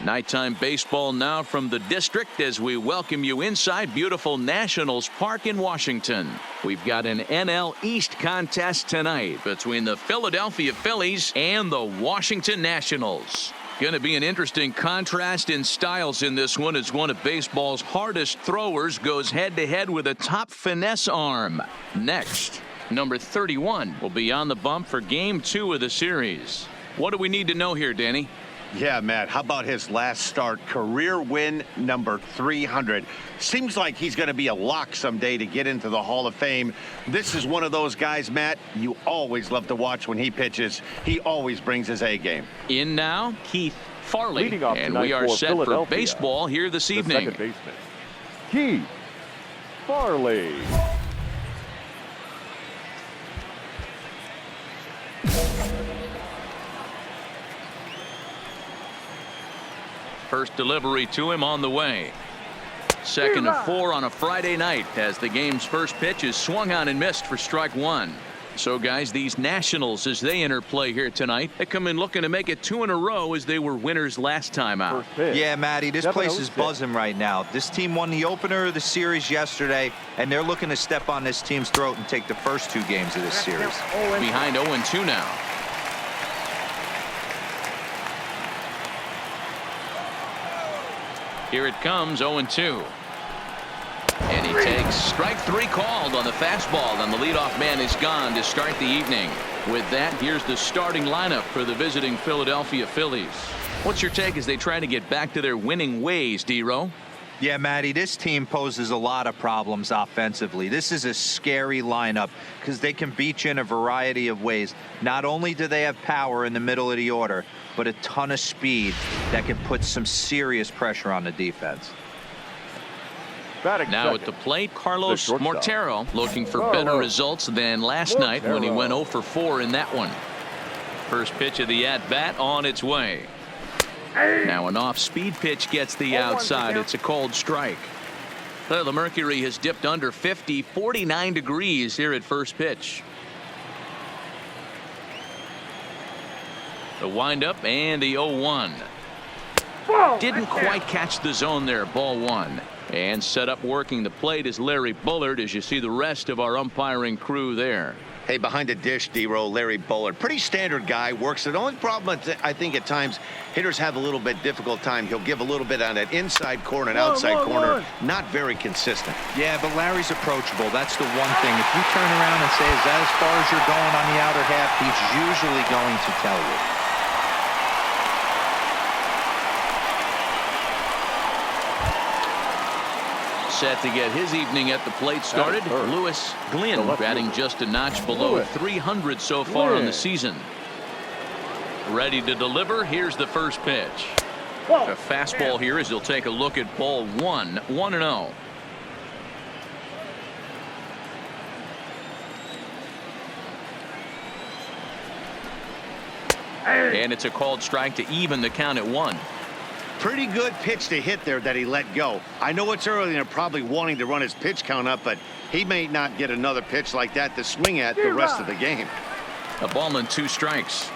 Nighttime baseball now from the district as we welcome you inside beautiful Nationals Park in Washington. We've got an NL East contest tonight between the Philadelphia Phillies and the Washington Nationals. Going to be an interesting contrast in styles in this one as one of baseball's hardest throwers goes head-to-head with a top finesse arm. Next, number 31 will be on the bump for Game 2 of the series. What do we need to know here, Danny? Yeah, Matt, how about his last start? Career win number 300. Seems like he's going to be a lock someday to get into the Hall of Fame. This is one of those guys, Matt, you always love to watch when he pitches. He always brings his A game. In now, Keith Farley. And we are set for baseball here this evening. Second baseman, Keith Farley. First delivery to him on the way. Second of 4 on a Friday night as the game's first pitch is swung on and missed for strike 1. So guys, these Nationals as they interplay here tonight, they come in looking to make it 2 in a row as they were winners last time out. Yeah, Matty, this place is buzzing right now. This team won the opener of the series yesterday, and they're looking to step on this team's throat and take the first 2 games of this series. Behind 0-2 now. Here it comes, 0-2. And he takes strike 3 called on the fastball, and the leadoff man is gone to start the evening. With that, here's the starting lineup for the visiting Philadelphia Phillies. What's your take as they try to get back to their winning ways, D-Row? Yeah, Matty, this team poses a lot of problems offensively. This is a scary lineup because they can beat you in a variety of ways. Not only do they have power in the middle of the order, but a ton of speed that can put some serious pressure on the defense. Now at the plate, Carlos Mortero looking for better results than last night when he went 0 for 4 in that one. First pitch of the at-bat on its way. Now an off-speed pitch gets the outside. It's a called strike. The mercury has dipped under 50, 49 degrees here at first pitch. The windup and the 0-1. Didn't quite catch the zone there. Ball 1. And set up working the plate is Larry Bullard as you see the rest of our umpiring crew there. Hey, behind the dish, D-Row, Larry Bullard. Pretty standard guy, works. The only problem I think at times hitters have a little bit difficult time. He'll give a little bit on that inside corner and outside corner. Not very consistent. Yeah, but Larry's approachable. That's the one thing. If you turn around and say, is that as far as you're going on the outer half, he's usually going to tell you. Set to get his evening at the plate started. Lewis Glynn batting just a notch below 300 so far on the season. Ready to deliver. Here's the first pitch. A fastball here as he'll take a look at ball 1. 1-0. And it's a called strike to even the count at 1. Pretty good pitch to hit there that he let go. I know it's early and they're probably wanting to run his pitch count up, but he may not get another pitch like that to swing at the rest of the game. A ball and 2 strikes.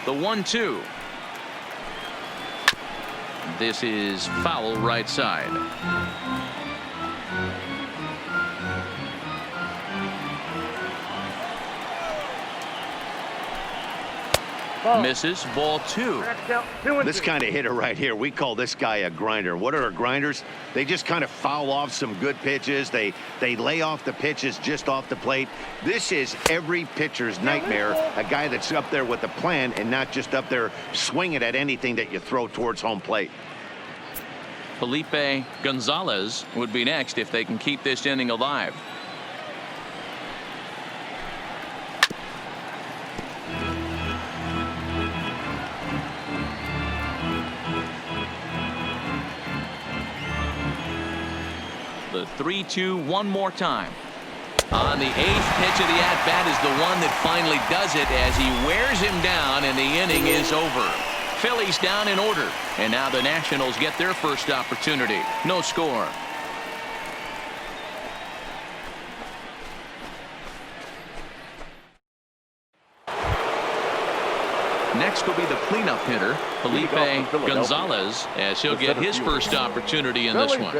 The 1-2. This is foul right side. Misses. Ball 2. This kind of hitter right here, we call this guy a grinder. What are grinders? They just kind of foul off some good pitches. They lay off the pitches just off the plate. This is every pitcher's nightmare. A guy that's up there with a plan and not just up there swinging at anything that you throw towards home plate. Felipe Gonzalez would be next if they can keep this inning alive. The 3-2 one more time. On the 8th pitch of the at-bat is the one that finally does it as he wears him down and the inning is over. Phillies down in order, and now the Nationals get their first opportunity. No score. Next will be the cleanup hitter, Felipe Gonzalez, as he'll get his first opportunity in this one.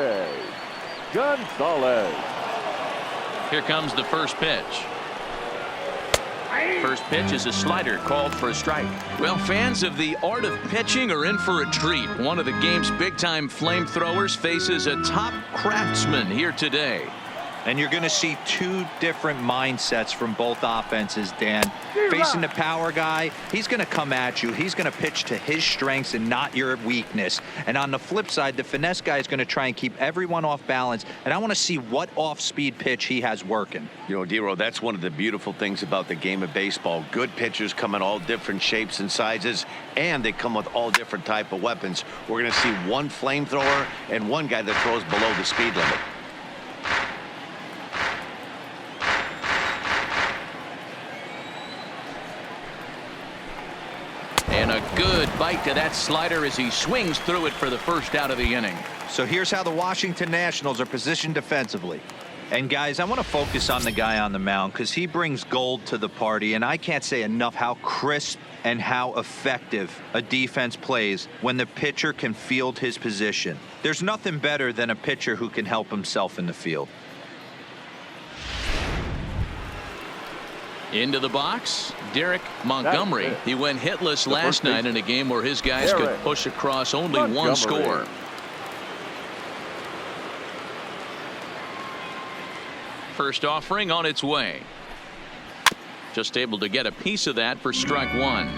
Gonzalez. Here comes the first pitch. First pitch is a slider called for a strike. Well, fans of the art of pitching are in for a treat. One of the game's big-time flamethrowers faces a top craftsman here today. And you're going to see two different mindsets from both offenses, Dan. Facing the power guy, he's going to come at you. He's going to pitch to his strengths and not your weakness. And on the flip side, the finesse guy is going to try and keep everyone off balance. And I want to see what off-speed pitch he has working. You know, Dero, that's one of the beautiful things about the game of baseball. Good pitchers come in all different shapes and sizes, and they come with all different type of weapons. We're going to see one flamethrower and one guy that throws below the speed limit. And a good bite to that slider as he swings through it for the first out of the inning. So here's how the Washington Nationals are positioned defensively. And guys, I want to focus on the guy on the mound because he brings gold to the party, and I can't say enough how crisp and how effective a defense plays when the pitcher can field his position. There's nothing better than a pitcher who can help himself in the field. Into the box, Derek Montgomery. He went hitless last night in a game where his guys could push across only one score. First offering on its way. Just able to get a piece of that for strike one.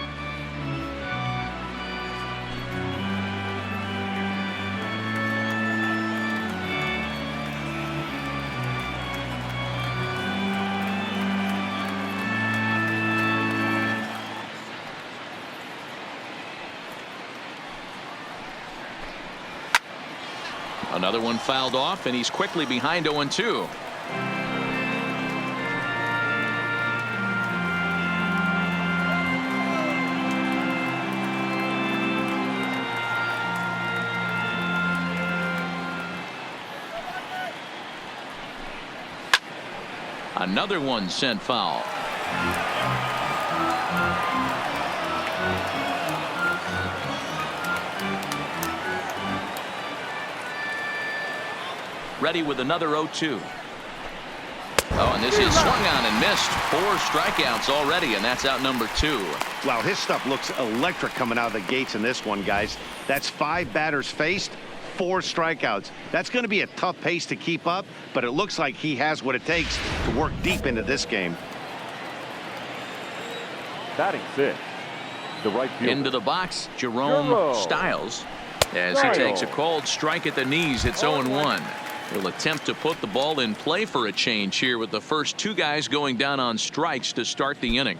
Another one fouled off, and he's quickly behind 0-2. Another one sent foul. Ready with another 0-2. Oh, and this is swung on and missed. 4 strikeouts already, and that's out number 2. Wow, his stuff looks electric coming out of the gates in this one, guys. That's 5 batters faced, 4 strikeouts. That's going to be a tough pace to keep up, but it looks like he has what it takes to work deep into this game. Batting 6. The right fielder. Into the box, Jerome Styles. As he takes a called strike at the knees, it's 0-1. He'll attempt to put the ball in play for a change here with the first 2 guys going down on strikes to start the inning.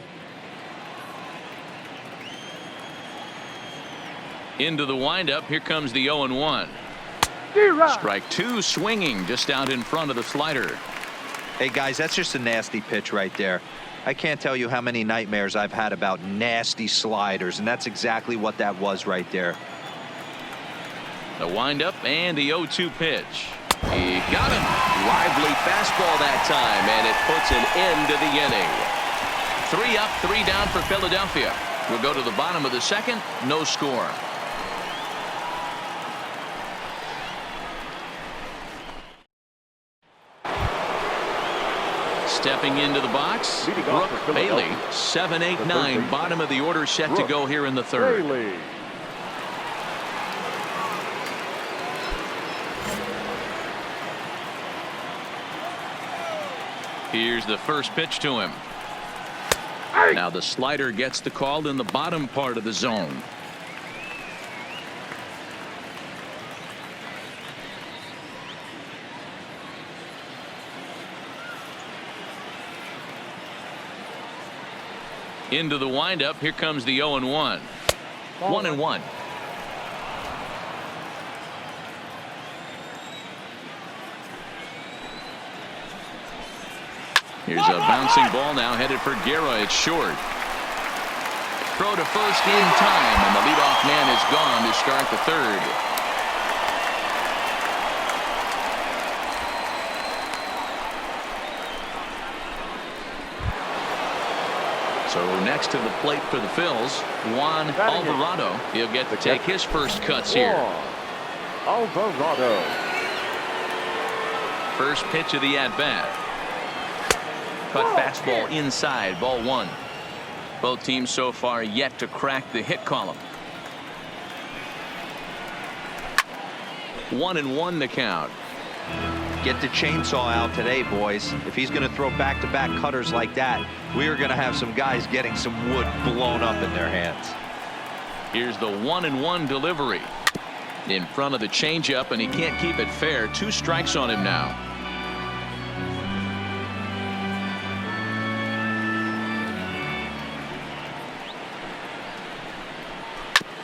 Into the windup, here comes the 0-1. Strike 2 swinging just out in front of the slider. Hey guys, that's just a nasty pitch right there. I can't tell you how many nightmares I've had about nasty sliders, and that's exactly what that was right there. The windup and the 0-2 pitch. He got him. Lively fastball that time, and it puts an end to the inning. 3 up, 3 down for Philadelphia. We'll go to the bottom of the second. No score. Stepping into the box, Brooke Bailey. 7, 8, 9. Bottom of the order set to go here in the third. Here's the first pitch to him. Now the slider gets the call in the bottom part of the zone. Into the windup. Here comes the 0-1. 1-1. Here's a bouncing ball now headed for Guerra. It's short. Throw to first in time, and the leadoff man is gone to start the third. So next to the plate for the Phillies, Juan Alvarado. He'll get to take his first cuts here. Alvarado. First pitch of the at-bat. Cut fastball inside, ball one. Both teams so far yet to crack the hit column. 1-1 the count. Get the chainsaw out today, boys. If he's going to throw back-to-back cutters like that, we are going to have some guys getting some wood blown up in their hands. Here's the 1-1 delivery. In front of the changeup, and he can't keep it fair. 2 strikes on him now.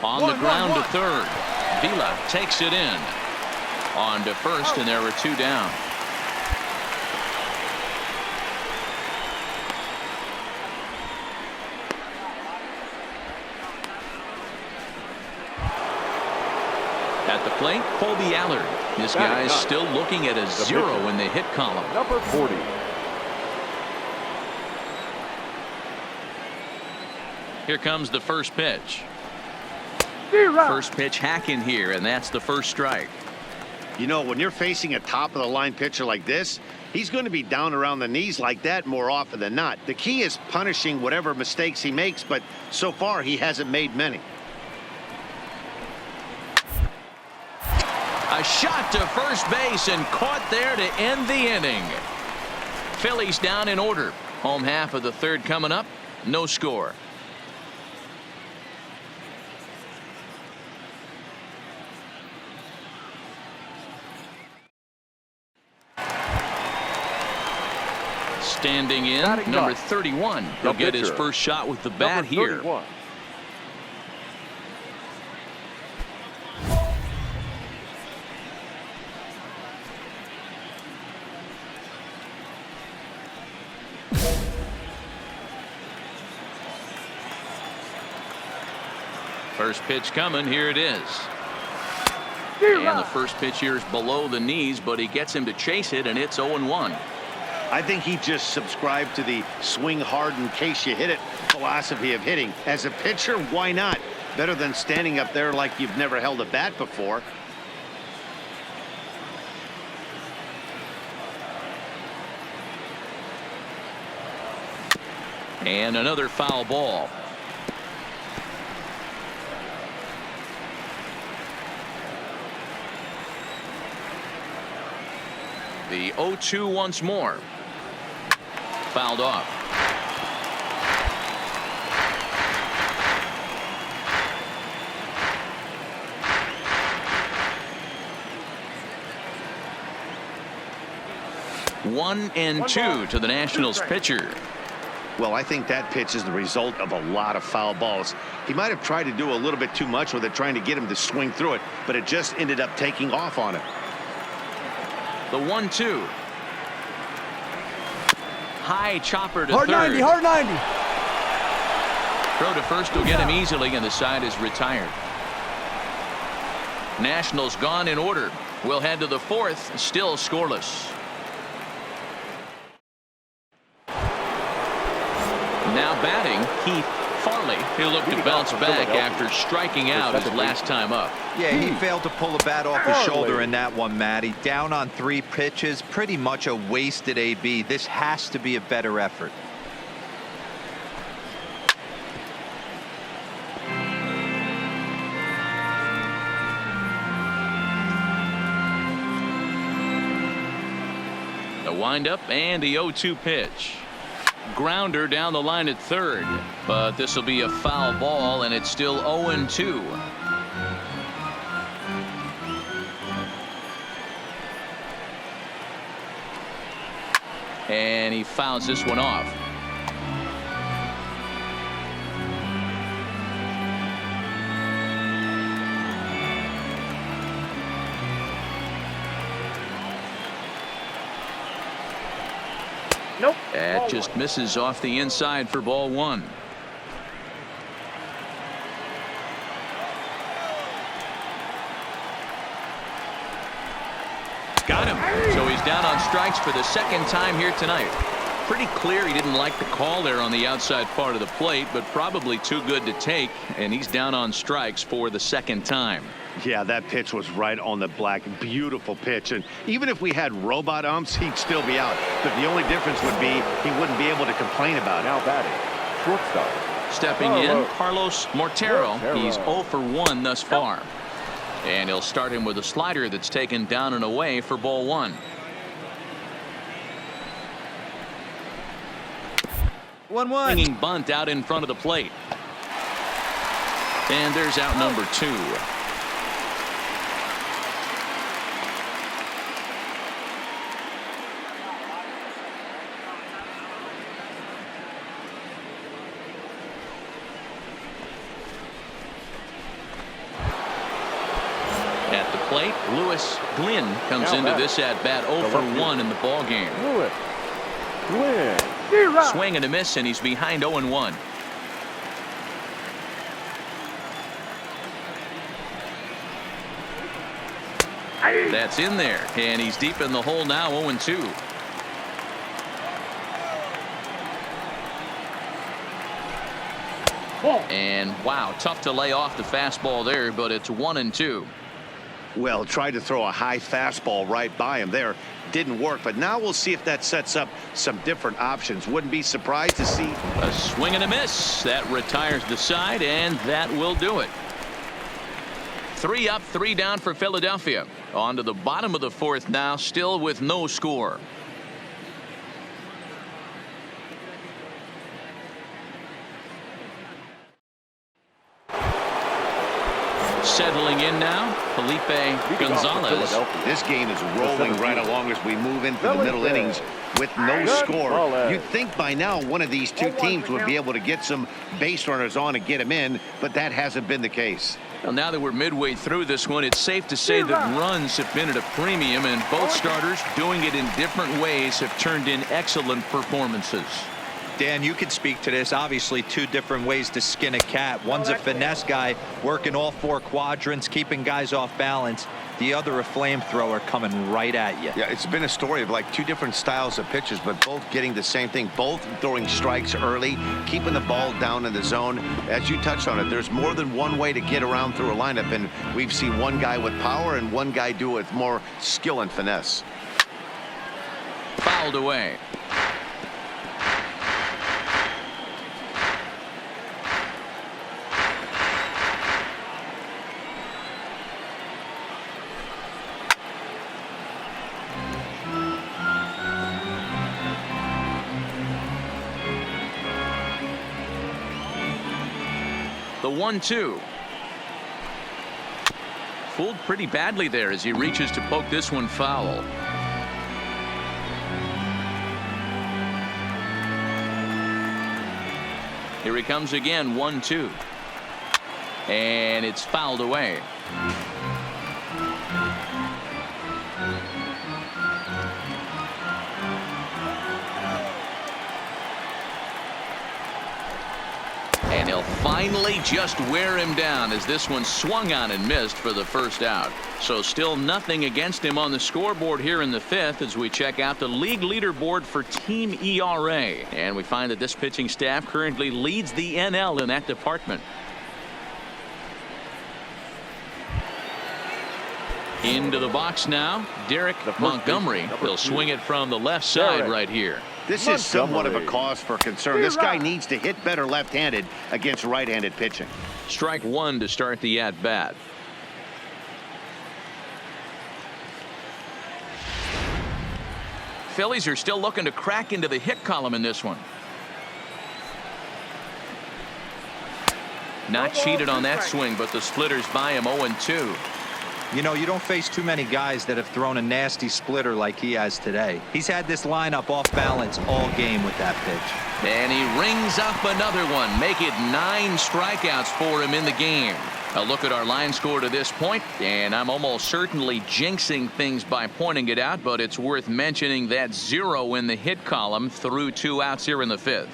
On the ground to third. Vila takes it in. On to first, and there were 2 down. At the plate, Kolby Allard. This guy's still looking at a 0 in the hit column. Number 40. Here comes the first pitch. First pitch hack in here, and that's the first strike. You know, when you're facing a top-of-the-line pitcher like this, he's going to be down around the knees like that more often than not. The key is punishing whatever mistakes he makes, but so far he hasn't made many. A shot to first base and caught there to end the inning. Phillies down in order. Home half of the third coming up. No score. Standing in, number 31. He'll get his first shot with the bat here. First pitch coming. Here it is. And the first pitch here is below the knees, but he gets him to chase it, and it's 0-1. I think he just subscribed to the swing hard in case you hit it philosophy of hitting. As a pitcher, why not? Better than standing up there like you've never held a bat before. And another foul ball. The 0-2 once more. Fouled off. One and two to the Nationals pitcher. Well, I think that pitch is the result of a lot of foul balls. He might have tried to do a little bit too much with it, trying to get him to swing through it, but it just ended up taking off on him. The 1-2. High chopper to hard third. 90, hard 90. Throw to first will get him easily, and the side is retired. Nationals gone in order. We'll head to the fourth, still scoreless. Now batting, Keith Farley. He'll look to bounce back after striking out his last time up. Yeah, he failed to pull the bat off his shoulder in that one, Matty. Down on 3 pitches, pretty much a wasted AB. This has to be a better effort. The windup and the 0-2 pitch. Grounder down the line at third, but this will be a foul ball, and it's still 0-2. And he fouls this one off. Nope. That just misses off the inside for ball one. Got him. So he's down on strikes for the second time here tonight. Pretty clear he didn't like the call there on the outside part of the plate, but probably too good to take, and he's down on strikes for the second time. Yeah, that pitch was right on the black. Beautiful pitch. And even if we had robot umps, he'd still be out. But the only difference would be he wouldn't be able to complain about it. Now batting, shortstop. Stepping in, Carlos Mortero. He's 0 for 1 thus far. And he'll start him with a slider that's taken down and away for ball 1. 1-1. Hanging bunt out in front of the plate. And there's out number 2. At the plate, Lewis Glynn comes Now into back. this at bat 0 for 1 in the ball game. Lewis Glynn. Swing and a miss, and he's behind 0-1. That's in there, and he's deep in the hole now, 0-2. And wow, tough to lay off the fastball there, but it's 1-2. Well, tried to throw a high fastball right by him there. Didn't work, but now we'll see if that sets up some different options. Wouldn't be surprised to see A swing and a miss. That retires the side, and that will do it. 3 up, 3 down for Philadelphia. On to the bottom of the 4th now, still with no score. Settling in now, Felipe Gonzalez. this game is rolling right along as we move into the middle innings with no score. You'd think by now one of these two teams would be able to get some base runners on and get them in, but that hasn't been the case. Well, now that we're midway through this one, it's safe to say that runs have been at a premium, and both starters doing it in different ways have turned in excellent performances. Dan, you could speak to this. Obviously, 2 different ways to skin a cat. One's a finesse guy working all 4 quadrants, keeping guys off balance. The other a flamethrower coming right at you. Yeah, it's been a story of like 2 different styles of pitches, but both getting the same thing. Both throwing strikes early, keeping the ball down in the zone. As you touched on it, there's more than one way to get around through a lineup, and we've seen one guy with power and one guy do it with more skill and finesse. Fouled away. The 1-2. Fooled pretty badly there as he reaches to poke this one foul. Here he comes again, 1-2. And it's fouled away. And he'll finally just wear him down as this one swung on and missed for the first out. So still nothing against him on the scoreboard here in the 5th as we check out the league leaderboard for team ERA. And we find that this pitching staff currently leads the NL in that department. Into the box now, Derek Montgomery. He'll swing it from the left side right here. This is somewhat of a cause for concern. This guy needs to hit better left-handed against right-handed pitching. Strike 1 to start the at-bat. Phillies are still looking to crack into the hit column in this one. Not cheated on that swing, but the splitters by him 0-2. You know, you don't face too many guys that have thrown a nasty splitter like he has today. He's had this lineup off balance all game with that pitch. And he rings up another one. Make it 9 strikeouts for him in the game. A look at our line score to this point, and I'm almost certainly jinxing things by pointing it out, but it's worth mentioning that 0 in the hit column through 2 outs here in the 5th.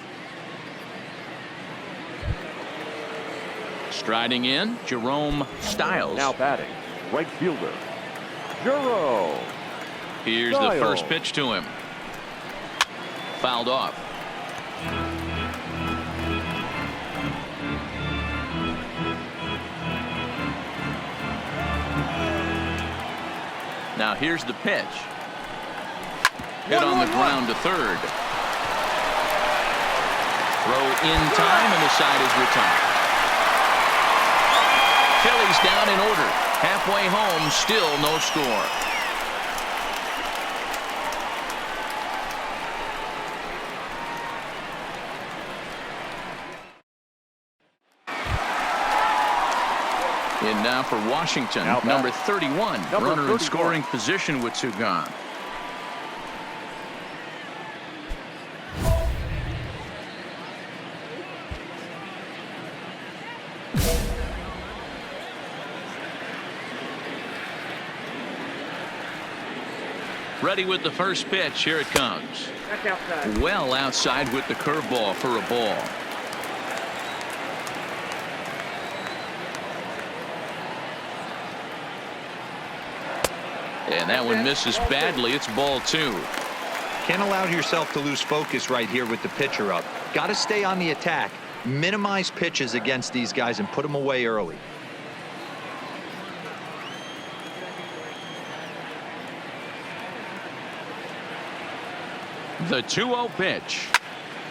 Striding in, Jerome Styles. Now batting, right fielder, Jerome. Here's the first pitch to him. fouled off. Now here's the pitch. Hit on the ground to third. Throw in time, and the side is retired. Phillies down in order. Halfway home, still no score. In now for Washington, number 31. Runner in scoring position with two gone. Ready with the first pitch. Here it comes. Well outside with the curveball for a ball. And that one misses badly. It's ball two. Can't allow yourself to lose focus right here with the pitcher up. Got to stay on the attack. Minimize pitches against these guys and put them away early. The 2-0 pitch.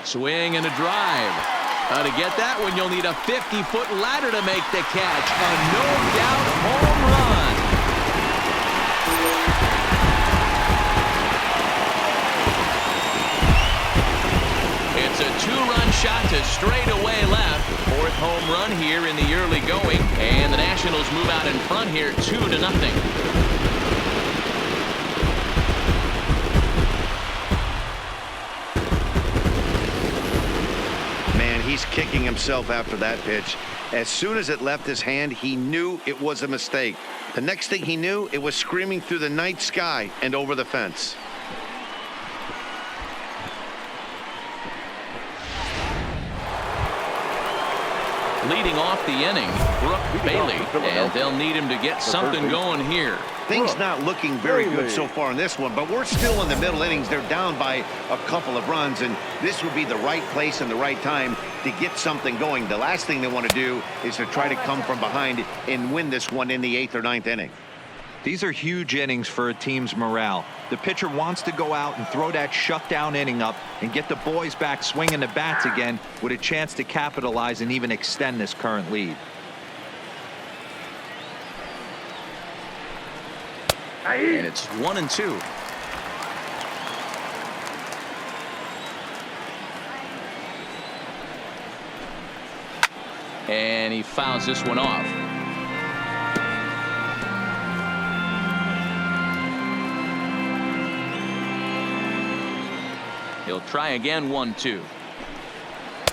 Swing and a drive. To get that one, you'll need a 50-foot ladder to make the catch. A no-doubt home run. It's a two-run shot to straightaway left. Fourth home run here in the early going. And the Nationals move out in front here 2-0. He's kicking himself after that pitch. As soon as it left his hand, he knew it was a mistake. The next thing he knew, it was screaming through the night sky and over the fence. Leading off the inning, Brooke Bailey, and they'll need him to get something going here. Things not looking very good so far in this one, but we're still in the middle innings. They're down by a couple of runs, and this would be the right place and the right time to get something going. The last thing they want to do is to try to come from behind and win this one in the 8th or 9th inning. These are huge innings for a team's morale. The pitcher wants to go out and throw that shutdown inning up and get the boys back swinging the bats again with a chance to capitalize and even extend this current lead. And it's 1-2. And he fouls this one off. He'll try again. 1-2.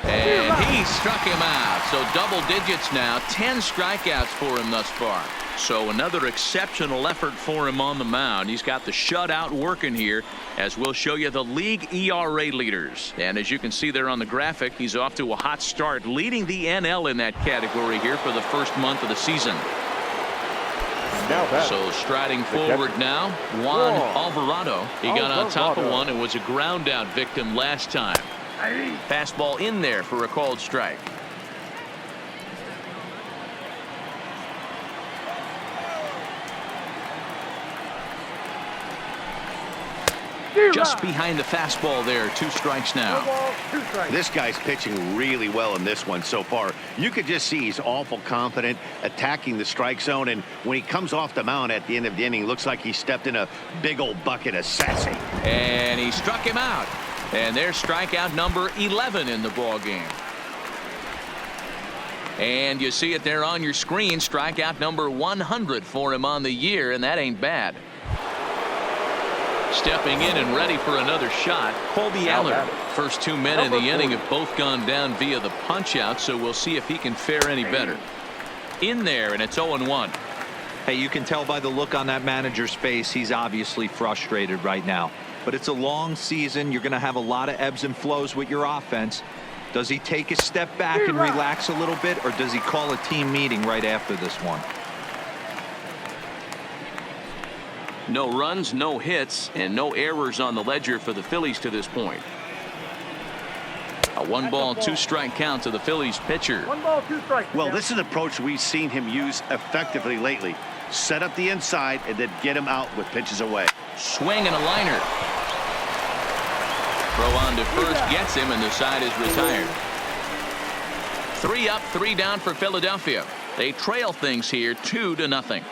And he struck him out. So double digits now. 10 strikeouts for him thus far. So another exceptional effort for him on the mound. He's got the shutout working here, as we'll show you the league ERA leaders. And as you can see there on the graphic, he's off to a hot start, leading the NL in that category here for the first month of the season. So striding forward now, Juan Alvarado. He got on top of one and was a ground out victim last time. Fastball in there for a called strike. Just behind the fastball there. 2 strikes now. This guy's pitching really well in this one so far. You could just see he's awful confident attacking the strike zone, and when he comes off the mound at the end of the inning, looks like he stepped in a big old bucket of sassy. And he struck him out. And there's strikeout number 11 in the ball game. And you see it there on your screen. Strikeout number 100 for him on the year, and that ain't bad. Stepping in and ready for another shot, Kolby Allard. First 2 men in the inning have both gone down via the punch out, so we'll see if he can fare any better. In there, and it's 0-1. Hey, you can tell by the look on that manager's face, he's obviously frustrated right now. But it's a long season. You're going to have a lot of ebbs and flows with your offense. Does he take a step back and relax a little bit, or does he call a team meeting right after this one? No runs, no hits, and no errors on the ledger for the Phillies to this point. A 1-ball, 2-strike count to the Phillies pitcher. 1 ball, 2 strikes. Well, this is an approach we've seen him use effectively lately. Set up the inside and then get him out with pitches away. Swing and a liner. Throw on to first gets him, and the side is retired. 3 up, 3 down for Philadelphia. They trail things here 2-0.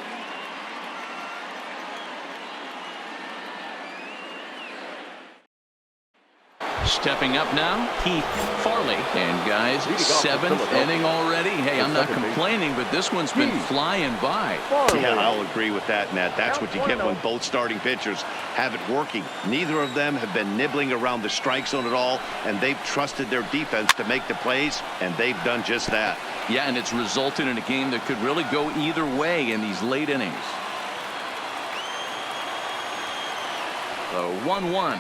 Stepping up now, Keith Farley. And guys, 7th inning already. Hey, I'm not complaining, but this one's been flying by. Yeah, I'll agree with that, Nat. That's what you get when both starting pitchers have it working. Neither of them have been nibbling around the strike zone at all, and they've trusted their defense to make the plays, and they've done just that. Yeah, and it's resulted in a game that could really go either way in these late innings. The 1-1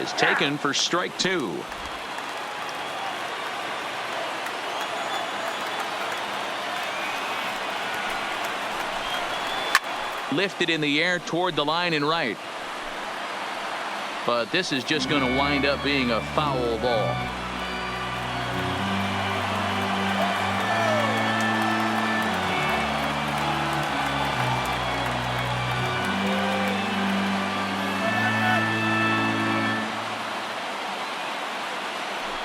is taken for strike 2. Lifted in the air toward the line and right. But this is just going to wind up being a foul ball.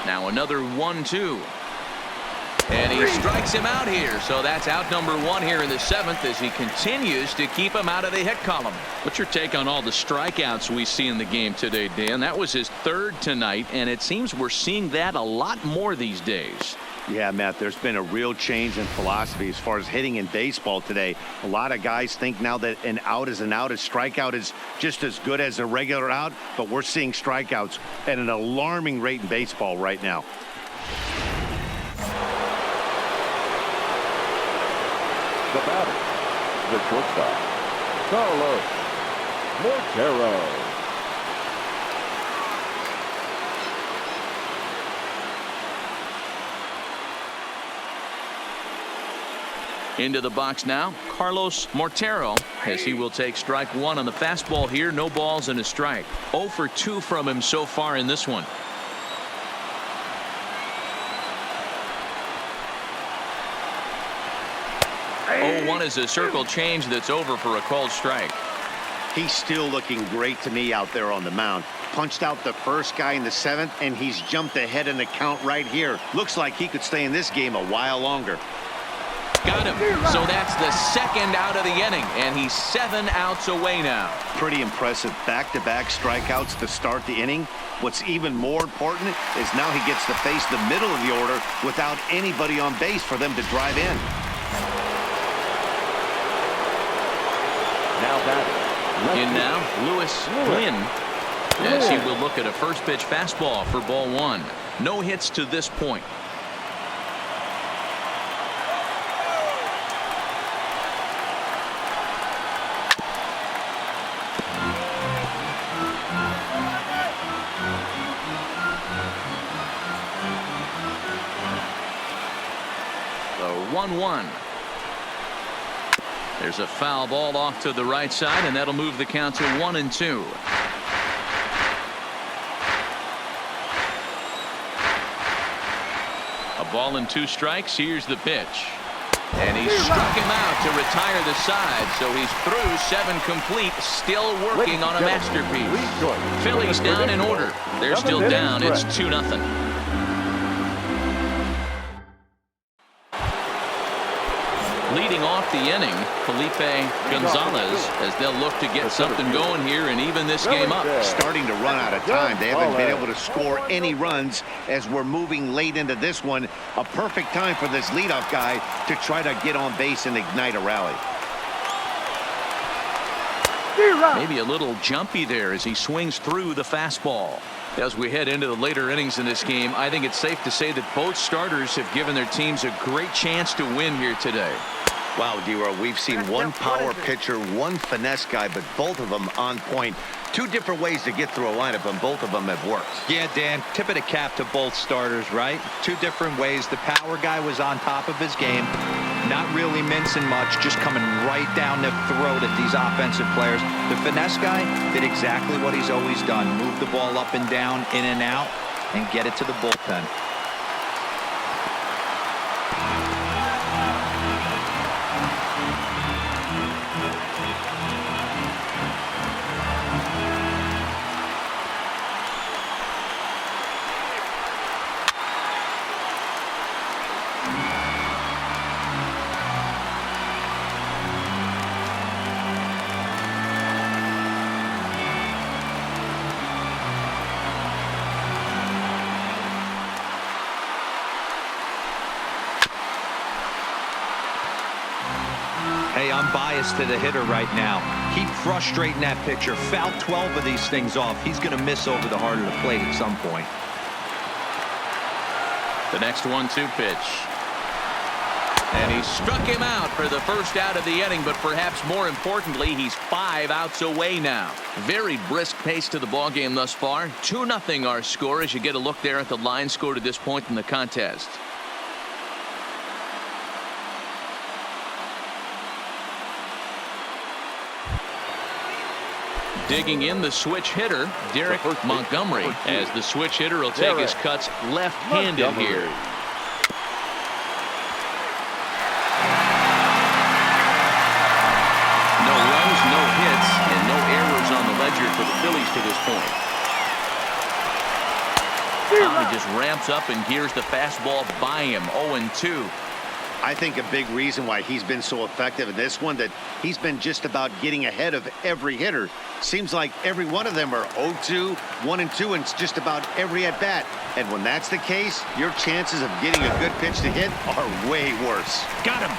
Now another 1-2. And he strikes him out here. So that's out number 1 here in the 7th as he continues to keep him out of the hit column. What's your take on all the strikeouts we see in the game today, Dan? That was his 3rd tonight, and it seems we're seeing that a lot more these days. Yeah, Matt, there's been a real change in philosophy as far as hitting in baseball today. A lot of guys think now that an out is an out. A strikeout is just as good as a regular out, but we're seeing strikeouts at an alarming rate in baseball right now. The batter, the shortstop, Carlos Mortero. Into the box now, Carlos Mortero, as he will take strike 1 on the fastball here. No balls and a strike. 0 for 2 from him so far in this one. Oh, 1 is a circle change that's over for a called strike. He's still looking great to me out there on the mound. Punched out the first guy in the 7th, and he's jumped ahead in the count right here. Looks like he could stay in this game a while longer. Got him. So that's the 2nd out of the inning, and he's 7 outs away now. Pretty impressive back-to-back strikeouts to start the inning. What's even more important is now he gets to face the middle of the order without anybody on base for them to drive in. Now batting. In now, Lewis Glynn, as he will look at a first pitch fastball for ball 1. No hits to this point. The 1-1. There's a foul ball off to the right side, and that'll move the count to 1-2. A ball and 2 strikes. Here's the pitch. And he struck him out to retire the side, so he's through 7 complete, still working on a masterpiece. Phillies down in order. They're still down. It's 2-0. Leading off the inning, Felipe Gonzalez, as they'll look to get something going here and even this game up. Starting to run out of time. They haven't been able to score any runs as we're moving late into this one. A perfect time for this leadoff guy to try to get on base and ignite a rally. Maybe a little jumpy there as he swings through the fastball. As we head into the later innings in this game, I think it's safe to say that both starters have given their teams a great chance to win here today. Wow, D-Row, we've seen one power pitcher, one finesse guy, but both of them on point. 2 different ways to get through a lineup, and both of them have worked. Yeah, Dan, tip of the cap to both starters, right? 2 different ways. The power guy was on top of his game, not really mincing much, just coming right down the throat at these offensive players. The finesse guy did exactly what he's always done. Moved the ball up and down, in and out. and get it to the bullpen. Hey, I'm biased to the hitter right now. Keep frustrating that pitcher. Foul 12 of these things off. He's going to miss over the heart of the plate at some point. The next 1-2 pitch. And he struck him out for the first out of the inning, but perhaps more importantly, he's 5 outs away now. Very brisk pace to the ball game thus far. 2-0 our score as you get a look there at the line score to this point in the contest. Digging in the switch hitter, Derek Montgomery, as the switch hitter will take his cuts left-handed here. No runs, no hits, and no errors on the ledger for the Phillies to this point. He just ramps up and gears the fastball by him. 0-2. I think a big reason why he's been so effective in this one, that he's been just about getting ahead of every hitter. Seems like every one of them are 0-2, 1-2, and it's just about every at bat. And when that's the case, your chances of getting a good pitch to hit are way worse. Got him.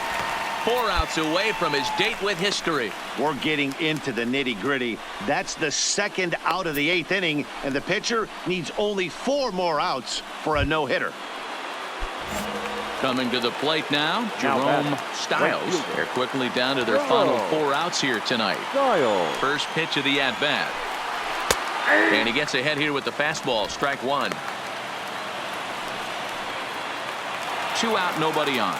4 outs away from his date with history. We're getting into the nitty-gritty. That's the second out of the 8th inning, and the pitcher needs only 4 more outs for a no-hitter. Coming to the plate now, Jerome Styles. They're quickly down to their final 4 outs here tonight. First pitch of the at-bat. And he gets ahead here with the fastball. Strike 1. 2 out, nobody on.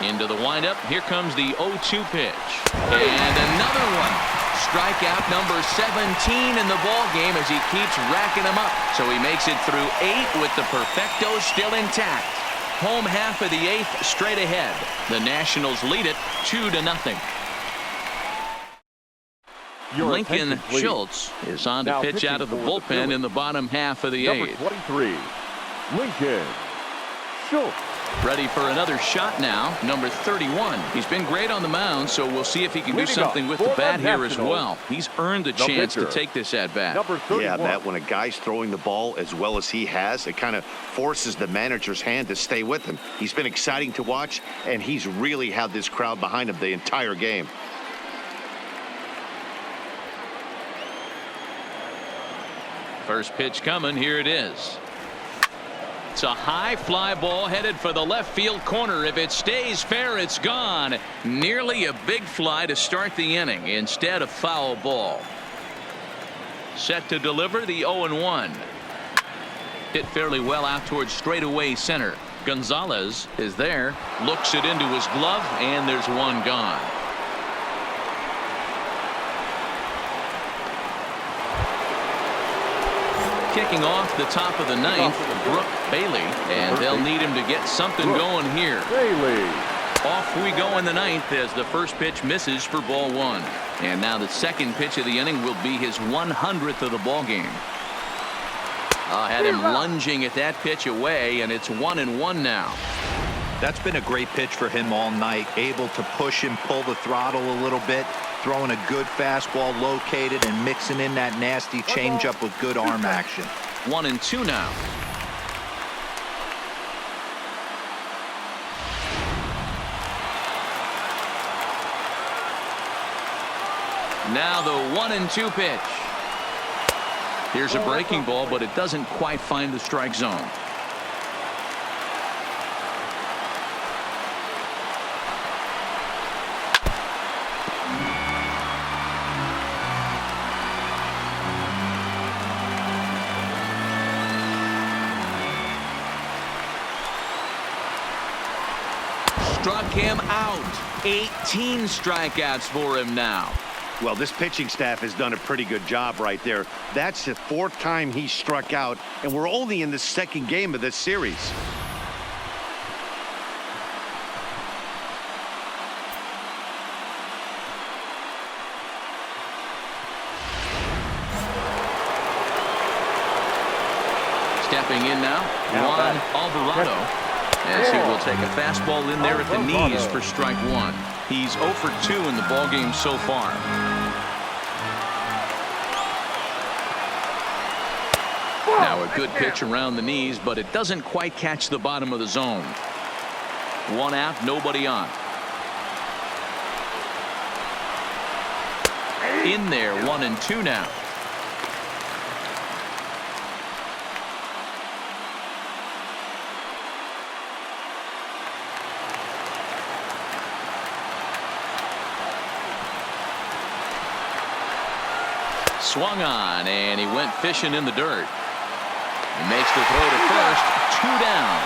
Into the windup. Here comes the 0-2 pitch. And another one. Strikeout number 17 in the ball game as he keeps racking them up. So he makes it through 8 with the perfecto still intact. Home half of the 8th straight ahead. The Nationals lead it 2-0. Lincoln Schultz is on to pitch out of the bullpen in the bottom half of the 8th. Number 23, Lincoln Schultz. Ready for another shot now, number 31. He's been great on the mound, so we'll see if he can do something with the bat here as well. He's earned the chance to take this at-bat. Yeah, Matt, when a guy's throwing the ball as well as he has, it kind of forces the manager's hand to stay with him. He's been exciting to watch, and he's really had this crowd behind him the entire game. First pitch coming. Here it is. It's a high fly ball headed for the left field corner. If it stays fair, it's gone. Nearly a big fly to start the inning. Instead, a foul ball. Set to deliver the 0-1. Hit fairly well out towards straightaway center. Gonzalez is there. Looks it into his glove, and there's one gone. Kicking off the top of the 9th, Brooke Bailey, and they'll need him to get something going here. Off we go in the 9th as the first pitch misses for ball 1. And now the second pitch of the inning will be his 100th of the ball game. Had him lunging at that pitch away, and it's 1-1 now. That's been a great pitch for him all night. Able to push and pull the throttle a little bit. Throwing a good fastball located and mixing in that nasty changeup with good arm action. 1-2 now. Now the 1-2 pitch. Here's a breaking ball, but it doesn't quite find the strike zone. struck him out. 18 strikeouts for him now. Well, this pitching staff has done a pretty good job right there. That's the 4th time he struck out, and we're only in the 2nd game of this series. Stepping in now, Juan Alvarado. As he will take a fastball in there at the knees for strike 1. He's 0 for 2 in the ballgame so far. Now a good pitch around the knees, but it doesn't quite catch the bottom of the zone. 1 out, nobody on. In there, 1 and 2 now. Swung on, and he went fishing in the dirt. He makes the throw to first. 2 down.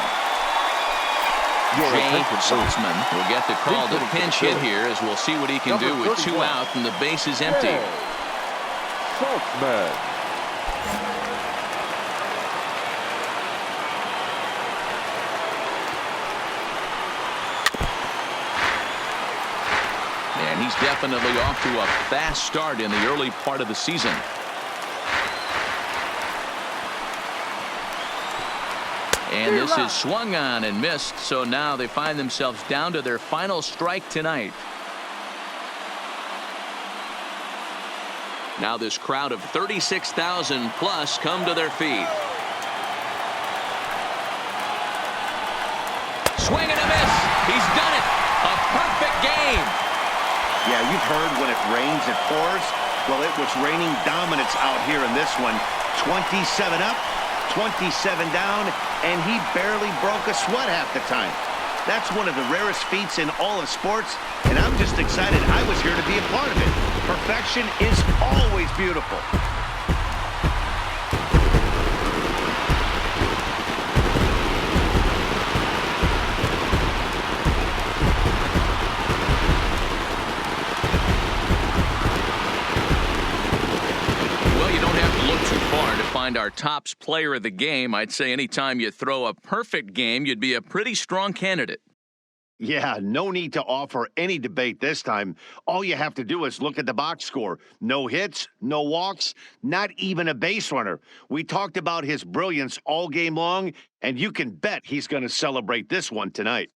Jay Saltzman will get the call to pinch hit here, as we'll see what he can do with 2 out and the base is empty. Saltzman. And he's definitely off to a fast start in the early part of the season. And this is swung on and missed, so now they find themselves down to their final strike tonight. Now this crowd of 36,000 plus come to their feet. Swing and a miss. He's done it. A perfect game. Yeah, you've heard when it rains, it pours. Well, it was raining dominance out here in this one. 27 up, 27 down, and he barely broke a sweat half the time. That's one of the rarest feats in all of sports, and I'm just excited I was here to be a part of it. Perfection is always beautiful. Our tops player of the game. I'd say anytime you throw a perfect game, you'd be a pretty strong candidate. Yeah, no need to offer any debate this time. All you have to do is look at the box score. No hits, no walks, not even a base runner. We talked about his brilliance all game long, and you can bet he's going to celebrate this one tonight.